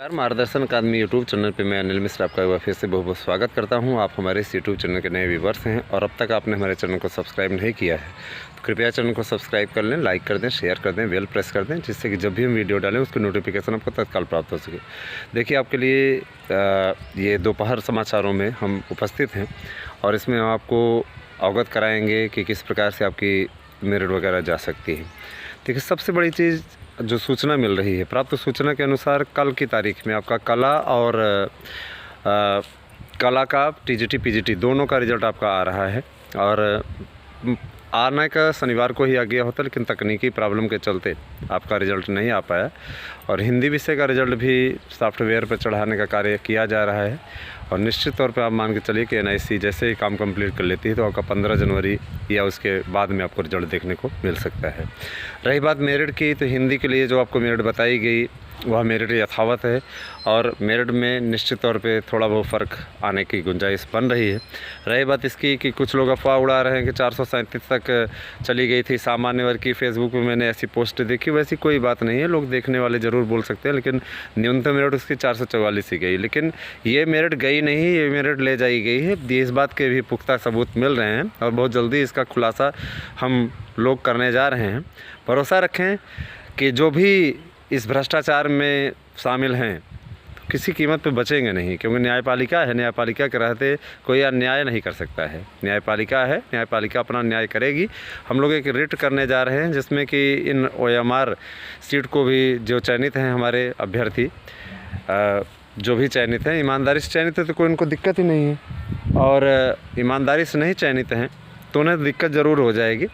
मार्गदर्शन अकादमी YouTube channel पे मैं अनिल मिश्र आपका एक बार फिर से बहुत बहुत स्वागत करता हूं। आप हमारे इस यूट्यूब चैनल के नए व्यूवर्स हैं और अब तक आपने हमारे चैनल को सब्सक्राइब नहीं किया है तो कृपया चैनल को सब्सक्राइब कर लें, लाइक कर दें, शेयर कर दें, बेल प्रेस कर दें, जिससे कि जब भी हम वीडियो डालें उसकी नोटिफिकेशन आपको तत्काल प्राप्त हो सके। देखिए, आपके लिए ये दोपहर समाचारों में हम उपस्थित हैं और इसमें हम आपको अवगत कराएँगे कि किस प्रकार से आपकी मेरिट वगैरह जा सकती है। देखिए, सबसे बड़ी चीज़ जो सूचना मिल रही है, प्राप्त सूचना के अनुसार कल की तारीख में आपका कला और कला का टीजीटी पीजीटी दोनों का रिज़ल्ट आपका आ रहा है और आने का शनिवार को ही आ गया होता, लेकिन तकनीकी प्रॉब्लम के चलते आपका रिज़ल्ट नहीं आ पाया और हिंदी विषय का रिज़ल्ट भी सॉफ्टवेयर पर चढ़ाने का कार्य किया जा रहा है और निश्चित तौर पे आप मान के चलिए कि एनआईसी जैसे ही काम कंप्लीट कर लेती है तो आपका 15 जनवरी या उसके बाद में आपको रिज़ल्ट देखने को मिल सकता है। रही बात मेरिट की, तो हिंदी के लिए जो आपको मेरिट बताई गई वह मेरिट यथावत है और मेरिट में निश्चित तौर पे थोड़ा बहुत फ़र्क आने की गुंजाइश बन रही है। रही बात इसकी कि कुछ लोग अफवाह उड़ा रहे हैं कि 437 तक चली गई थी सामान्य वर्ग की। फेसबुक पे मैंने ऐसी पोस्ट देखी, वैसी कोई बात नहीं है, लोग देखने वाले ज़रूर बोल सकते हैं, लेकिन न्यूनतम मेरिट उसकी 444 ही गई। लेकिन ये मेरिट गई नहीं, ये मेरिट ले जाई गई है। इस बात के भी पुख्ता सबूत मिल रहे हैं और बहुत जल्दी इसका खुलासा हम लोग करने जा रहे हैं। भरोसा रखें कि जो भी इस भ्रष्टाचार में शामिल हैं किसी कीमत पे बचेंगे नहीं, क्योंकि न्यायपालिका है, न्यायपालिका के रहते कोई अन्याय नहीं कर सकता है। न्यायपालिका है, न्यायपालिका अपना न्याय करेगी। हम लोग एक रिट करने जा रहे हैं जिसमें कि इन OMR सीट को भी जो चयनित हैं हमारे अभ्यर्थी, जो भी चयनित हैं, ईमानदारी से चयनित है तो कोई उनको दिक्कत ही नहीं है और ईमानदारी से नहीं चयनित हैं तो उन्हें दिक्कत ज़रूर हो जाएगी।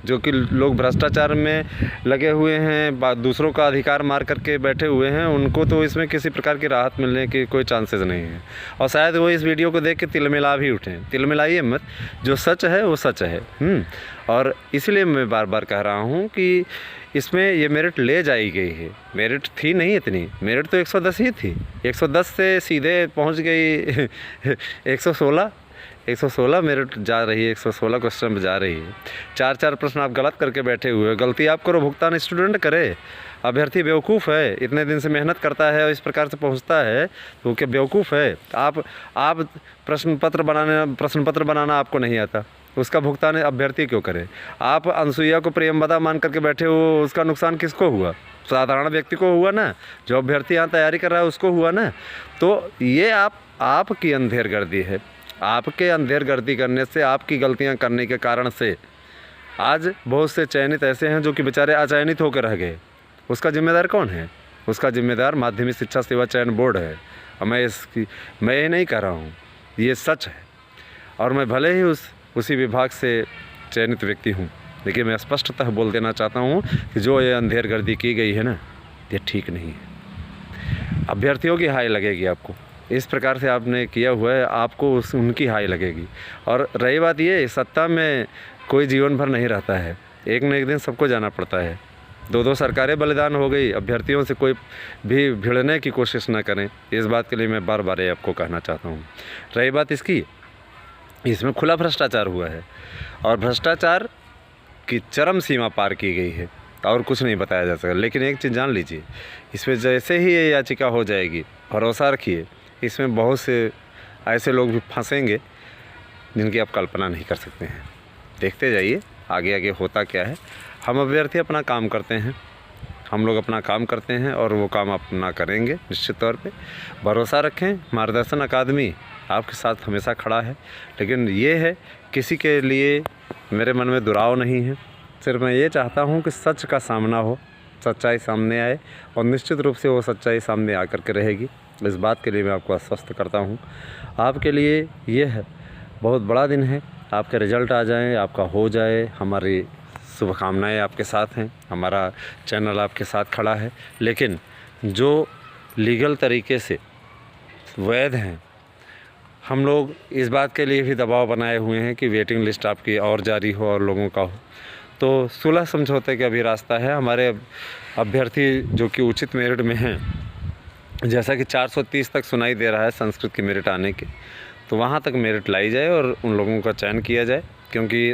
जो कि लोग भ्रष्टाचार में लगे हुए हैं, दूसरों का अधिकार मार करके बैठे हुए हैं, उनको तो इसमें किसी प्रकार की राहत मिलने की कोई चांसेस नहीं है और शायद वो इस वीडियो को देख के तिलमिला भी उठें। तिलमिलाइए मत, जो सच है वो सच है। और इसलिए मैं बार बार कह रहा हूँ कि इसमें ये मेरिट ले जाई गई है। मेरिट थी नहीं इतनी, मेरिट तो 110 ही थी, 110 से सीधे पहुँच गई 116 मेरिट जा रही है, 116 क्वेश्चन जा रही है। 4 प्रश्न आप गलत करके बैठे हुए हो। गलती आप करो, भुगतान स्टूडेंट करे। अभ्यर्थी बेवकूफ़ है, इतने दिन से मेहनत करता है और इस प्रकार से पहुंचता है तो क्या बेवकूफ़ है? आप प्रश्न पत्र बनाना आपको नहीं आता, उसका भुगतान अभ्यर्थी क्यों करे? आप अनसुईया को प्रियंवदा मान करके बैठे हो, उसका नुकसान किसको हुआ? साधारण व्यक्ति को हुआ ना, जो अभ्यर्थी यहाँ तैयारी कर रहा है उसको हुआ ना। तो ये आपकी अंधेरगर्दी है। आपके अंधेरगर्दी करने से, आपकी गलतियां करने के कारण से आज बहुत से चयनित ऐसे हैं जो कि बेचारे अचयनित होकर रह गए। उसका जिम्मेदार कौन है? उसका जिम्मेदार माध्यमिक शिक्षा सेवा चयन बोर्ड है। और मैं ये नहीं कह रहा हूँ, ये सच है और मैं भले ही उसी विभाग से चयनित व्यक्ति हूँ, लेकिन मैं स्पष्टतः बोल देना चाहता हूँ कि जो ये अंधेरगर्दी की गई है ना, ये ठीक नहीं है। अभ्यर्थियों की हाय लगेगी आपको, इस प्रकार से आपने किया हुआ है, आपको उनकी हाई लगेगी। और रही बात ये, सत्ता में कोई जीवन भर नहीं रहता है, एक न एक दिन सबको जाना पड़ता है। 2 सरकारें बलिदान हो गई, अभ्यर्थियों से कोई भी भिड़ने की कोशिश ना करें। इस बात के लिए मैं बार बार आपको कहना चाहता हूँ। रही बात इसकी, इसमें खुला भ्रष्टाचार हुआ है और भ्रष्टाचार की चरम सीमा पार की गई है और कुछ नहीं बताया जा सकता। लेकिन एक चीज़ जान लीजिए, इसमें जैसे ही ये याचिका हो जाएगी, भरोसा रखिए, इसमें बहुत से ऐसे लोग भी फंसेंगे जिनकी आप कल्पना नहीं कर सकते हैं। देखते जाइए आगे आगे होता क्या है। हम अभ्यर्थी अपना काम करते हैं, हम लोग अपना काम करते हैं और वो काम अपना करेंगे निश्चित तौर पे। भरोसा रखें, मार्गदर्शन अकादमी आपके साथ हमेशा खड़ा है। लेकिन ये है, किसी के लिए मेरे मन में दुराव नहीं है। सिर्फ मैं ये चाहता हूँ कि सच का सामना हो, सच्चाई सामने आए और निश्चित रूप से वो सच्चाई सामने आकर के रहेगी। इस बात के लिए मैं आपको आश्वस्त करता हूँ। आपके लिए ये है बहुत बड़ा दिन है, आपके रिज़ल्ट आ जाएं, आपका हो जाए, हमारी शुभकामनाएं आपके साथ हैं, हमारा चैनल आपके साथ खड़ा है। लेकिन जो लीगल तरीके से वैध हैं, हम लोग इस बात के लिए भी दबाव बनाए हुए हैं कि वेटिंग लिस्ट आपकी और जारी हो और लोगों का हो, तो सुलह समझौते का भी रास्ता है। हमारे अभ्यर्थी जो कि उचित मेरिट में हैं, जैसा कि 430 तक सुनाई दे रहा है संस्कृत की मेरिट आने की, तो वहाँ तक मेरिट लाई जाए और उन लोगों का चयन किया जाए, क्योंकि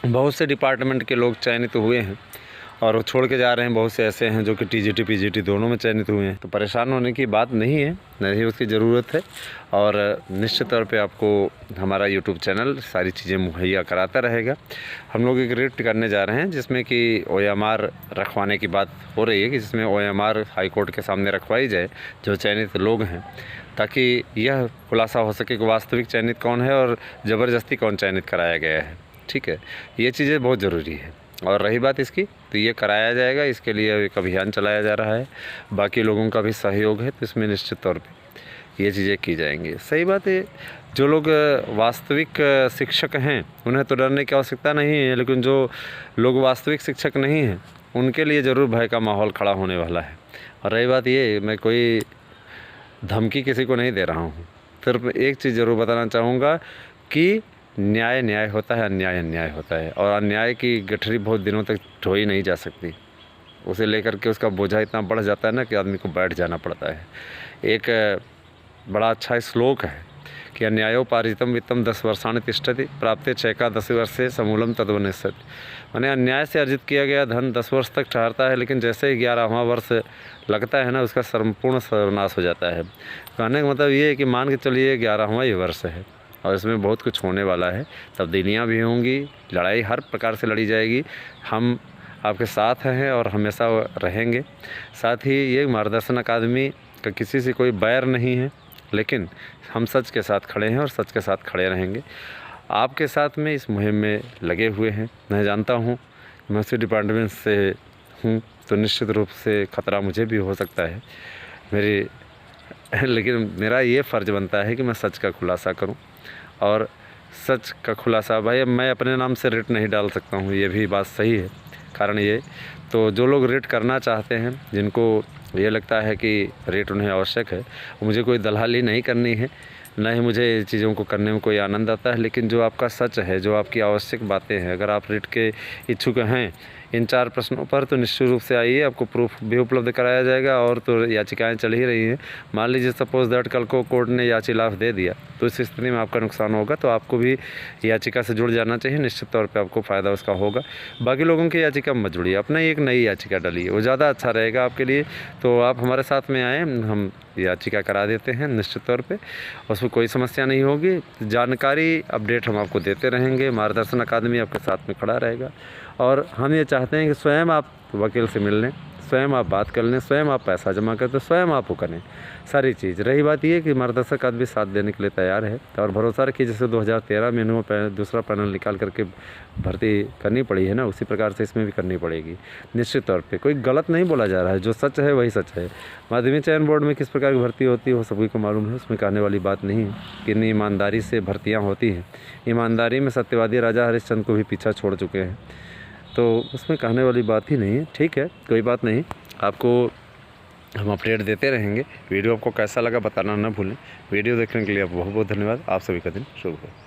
बहुत से डिपार्टमेंट के लोग चयनित हुए हैं और वो छोड़ के जा रहे हैं। बहुत से ऐसे हैं जो कि टीजीटी पीजीटी दोनों में चयनित हुए हैं। तो परेशान होने की बात नहीं है, नहीं उसकी ज़रूरत है। और निश्चित तौर पे आपको हमारा यूट्यूब चैनल सारी चीज़ें मुहैया कराता रहेगा। हम लोग एक रेट करने जा रहे हैं जिसमें कि OMR रखवाने की बात हो रही है कि जिसमें OMR हाई कोर्ट के सामने रखवाई जाए जो चयनित लोग हैं, ताकि यह खुलासा हो सके कि वास्तविक चयनित कौन है और ज़बरदस्ती कौन चयनित कराया गया है। ठीक है, ये चीज़ें बहुत ज़रूरी है। और रही बात इसकी, तो ये कराया जाएगा, इसके लिए एक अभियान चलाया जा रहा है। बाकी लोगों का भी सहयोग है, तो इसमें निश्चित तौर पे ये चीज़ें की जाएंगी। सही बात है, जो लोग वास्तविक शिक्षक हैं उन्हें तो डरने की आवश्यकता नहीं है, लेकिन जो लोग वास्तविक शिक्षक नहीं हैं उनके लिए ज़रूर भय का माहौल खड़ा होने वाला है। और रही बात ये, मैं कोई धमकी किसी को नहीं दे रहा हूँ, सिर्फ एक चीज़ ज़रूर बताना चाहूँगा कि न्याय न्याय होता है, अन्याय अन्याय होता है। और अन्याय की गठरी बहुत दिनों तक ढोई नहीं जा सकती, उसे लेकर के उसका बोझा इतना बढ़ जाता है ना कि आदमी को बैठ जाना पड़ता है। एक बड़ा अच्छा श्लोक है कि अन्यायो पारितम वित्तम 10 वर्षाणि तिष्ठति प्राप्ते चैका 10 वर्षे समूलम तद्वनिष्यति। माने अन्याय से अर्जित किया गया धन 10 वर्ष तक ठहरता है, लेकिन जैसे ही 11वां वर्ष लगता है ना, उसका संपूर्ण सर्वनाश हो जाता है। कहने का मतलब ये है कि मान के चलिए 11वां ये वर्ष है और इसमें बहुत कुछ होने वाला है, तब्दीलियाँ भी होंगी, लड़ाई हर प्रकार से लड़ी जाएगी। हम आपके साथ हैं और हमेशा रहेंगे। साथ ही ये मार्गदर्शन अकादमी का किसी से कोई बैर नहीं है, लेकिन हम सच के साथ खड़े हैं और सच के साथ खड़े रहेंगे। आपके साथ में इस मुहिम में लगे हुए हैं। मैं जानता हूँ, मैं उसी डिपार्टमेंट से हूँ, तो निश्चित रूप से ख़तरा मुझे भी हो सकता है लेकिन मेरा ये फ़र्ज़ बनता है कि मैं सच का खुलासा करूं। और सच का खुलासा, भाई मैं अपने नाम से रेट नहीं डाल सकता हूं, ये भी बात सही है। कारण ये, तो जो लोग रेट करना चाहते हैं, जिनको ये लगता है कि रेट उन्हें आवश्यक है, मुझे कोई दलाली नहीं करनी है, ना ही मुझे चीज़ों को करने में कोई आनंद आता है। लेकिन जो आपका सच है, जो आपकी आवश्यक बातें हैं, अगर आप रेट के इच्छुक हैं इन 4 प्रश्नों पर, तो निश्चित रूप से आइए, आपको प्रूफ भी उपलब्ध कराया जाएगा। और तो याचिकाएं चल ही रही हैं। मान लीजिए सपोज़ दैट कल को कोर्ट ने याचिलाफ दे दिया, तो इस स्थिति में आपका नुकसान होगा, तो आपको भी याचिका से जुड़ जाना चाहिए। निश्चित तौर पे आपको फ़ायदा उसका होगा। बाकी लोगों की याचिका मत जुड़िए, अपना एक नई याचिका डालिए, वो ज़्यादा अच्छा रहेगा आपके लिए। तो आप हमारे साथ में आएँ, हम याचिका करा देते हैं निश्चित तौर पे, उसमें कोई समस्या नहीं होगी। जानकारी अपडेट हम आपको देते रहेंगे। मार्गदर्शन अकादमी आपके साथ में खड़ा रहेगा। और हम ये चाहते हैं कि स्वयं आप वकील से मिल लें, स्वयं आप बात कर लें, स्वयं आप पैसा जमा करते, स्वयं आप वो करें सारी चीज़। रही बात ये कि मार्गदर्शक अकादमी साथ देने के लिए तैयार है। और भरोसा रखिए, जैसे 2013 में इन्होंने दूसरा पैनल निकाल करके भर्ती करनी पड़ी है ना, उसी प्रकार से इसमें भी करनी पड़ेगी। निश्चित तौर पे कोई गलत नहीं बोला जा रहा है, जो सच है वही सच है। माध्यमिक चयन बोर्ड में किस प्रकार की भर्ती होती है वो सभी को मालूम है, उसमें कहने वाली बात नहीं है। कितनी ईमानदारी से भर्तियाँ होती हैं, ईमानदारी में सत्यवादी राजा हरिश्चंद्र को भी पीछा छोड़ चुके हैं, तो उसमें कहने वाली बात ही नहीं है। ठीक है, कोई बात नहीं, आपको हम अपडेट देते रहेंगे। वीडियो आपको कैसा लगा बताना ना भूलें। वीडियो देखने के लिए आप बहुत बहुत धन्यवाद। आप सभी का दिन शुभ हो।